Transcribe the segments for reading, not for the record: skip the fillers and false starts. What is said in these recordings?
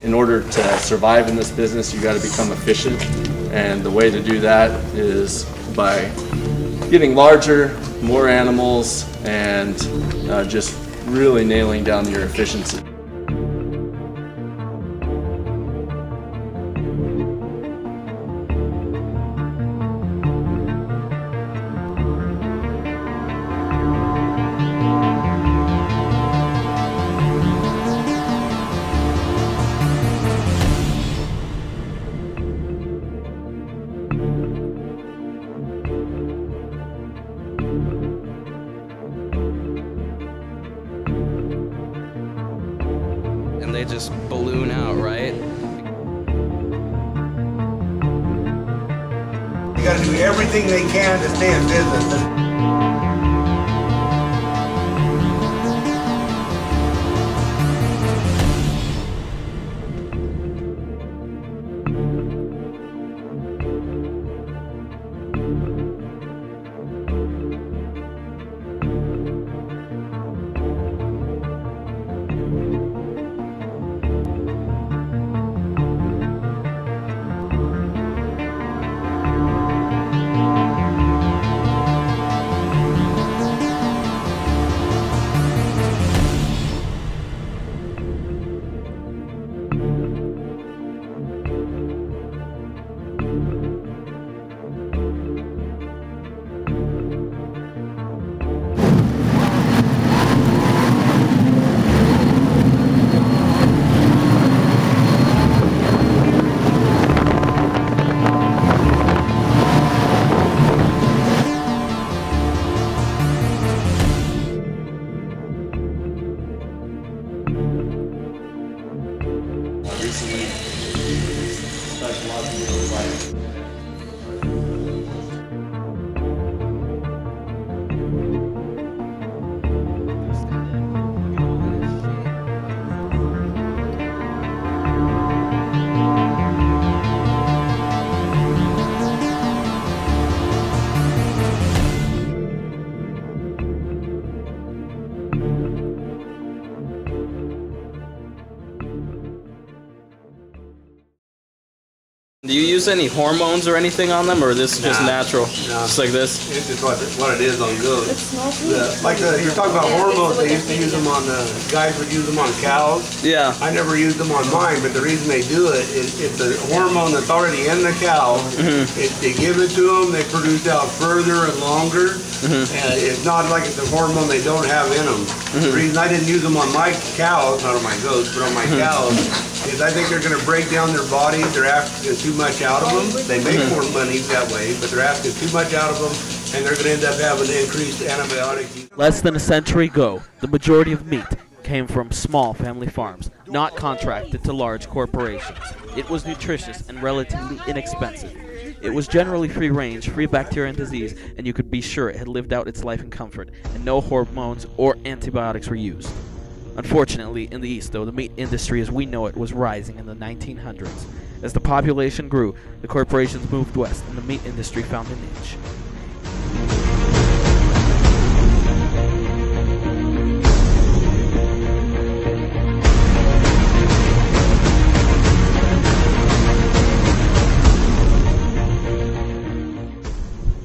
In order to survive in this business, you got to become efficient, and the way to do that is by getting larger, more animals, and just really nailing down your efficiency. And they just balloon out, right? You got to do everything they can to stay in business. Recently, specializing in life. Do you use any hormones or anything on them, or this is just natural? No. Just like this? It's just what it is on goats. You're talking about hormones, they used to use them on, guys would use them on cows. Yeah. I never used them on mine, but the reason they do it is it's a hormone that's already in the cow. They give it to them, they produce out further and longer. And it's not like it's a hormone they don't have in them. The reason I didn't use them on my cows, not on my goats, but on my cows, is I think they're going to break down their bodies. They're asking too much out of them. They make more money that way, but they're asking too much out of them, and they're going to end up having increased antibiotic use. Less than a century ago, the majority of meat came from small family farms, not contracted to large corporations. It was nutritious and relatively inexpensive. It was generally free range, free bacteria and disease, and you could be sure it had lived out its life in comfort, and no hormones or antibiotics were used. Unfortunately, in the East, though, the meat industry as we know it was rising in the 1900s. As the population grew, the corporations moved west, and the meat industry found a niche.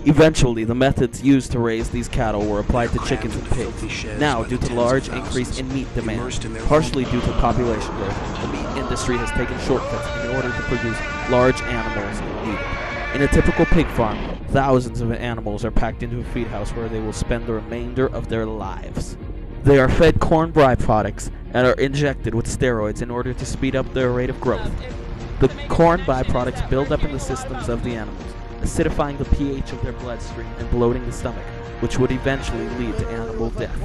Eventually, the methods used to raise these cattle were applied to chickens and pigs. Now, due to the large increase in meat demand, partially due to population growth, the meat industry has taken shortcuts in order to produce large animals needed. In a typical pig farm, thousands of animals are packed into a feed house where they will spend the remainder of their lives. They are fed corn byproducts and are injected with steroids in order to speed up their rate of growth. The corn byproducts build up in the systems of the animals, acidifying the pH of their bloodstream and bloating the stomach, which would eventually lead to animal death.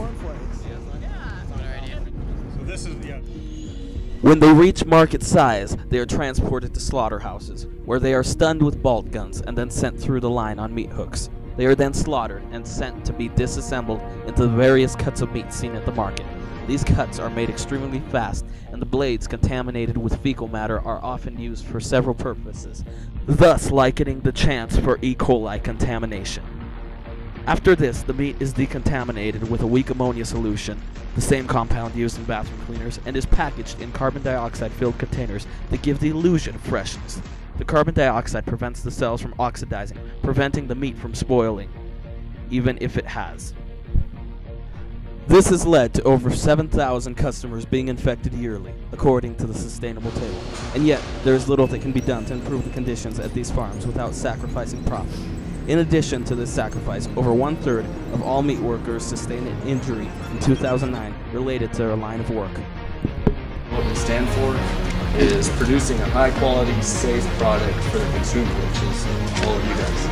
When they reach market size, they are transported to slaughterhouses, where they are stunned with bolt guns and then sent through the line on meat hooks. They are then slaughtered and sent to be disassembled into the various cuts of meat seen at the market. These cuts are made extremely fast, and the blades contaminated with fecal matter are often used for several purposes, thus likening the chance for E. coli contamination. After this, the meat is decontaminated with a weak ammonia solution, the same compound used in bathroom cleaners, and is packaged in carbon dioxide-filled containers that give the illusion of freshness. The carbon dioxide prevents the cells from oxidizing, preventing the meat from spoiling, even if it has. This has led to over 7,000 customers being infected yearly, according to the Sustainable Table. And yet, there is little that can be done to improve the conditions at these farms without sacrificing profit. In addition to this sacrifice, over 1/3 of all meat workers sustained an injury in 2009 related to their line of work. What we stand for is producing a high-quality, safe product for the consumer, which is all of you guys.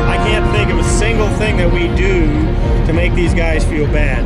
I can't think of a single thing that we do to make these guys feel bad.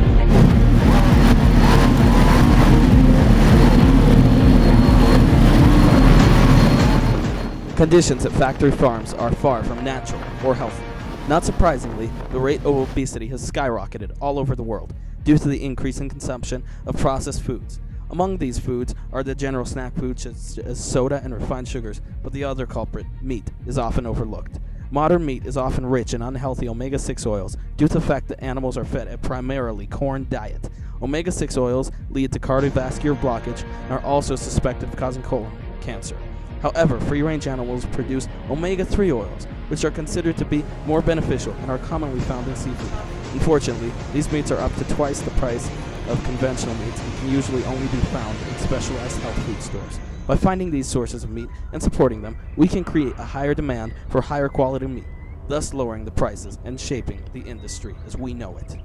Conditions at factory farms are far from natural or healthy. Not surprisingly, the rate of obesity has skyrocketed all over the world due to the increase in consumption of processed foods. Among these foods are the general snack foods such as soda and refined sugars, but the other culprit, meat, is often overlooked. Modern meat is often rich in unhealthy omega-6 oils due to the fact that animals are fed a primarily corn diet. Omega-6 oils lead to cardiovascular blockage and are also suspected of causing colon cancer. However, free-range animals produce omega-3 oils, which are considered to be more beneficial and are commonly found in seafood. Unfortunately, these meats are up to twice the price of conventional meats and can usually only be found in specialized health food stores. By finding these sources of meat and supporting them, we can create a higher demand for higher quality meat, thus lowering the prices and shaping the industry as we know it.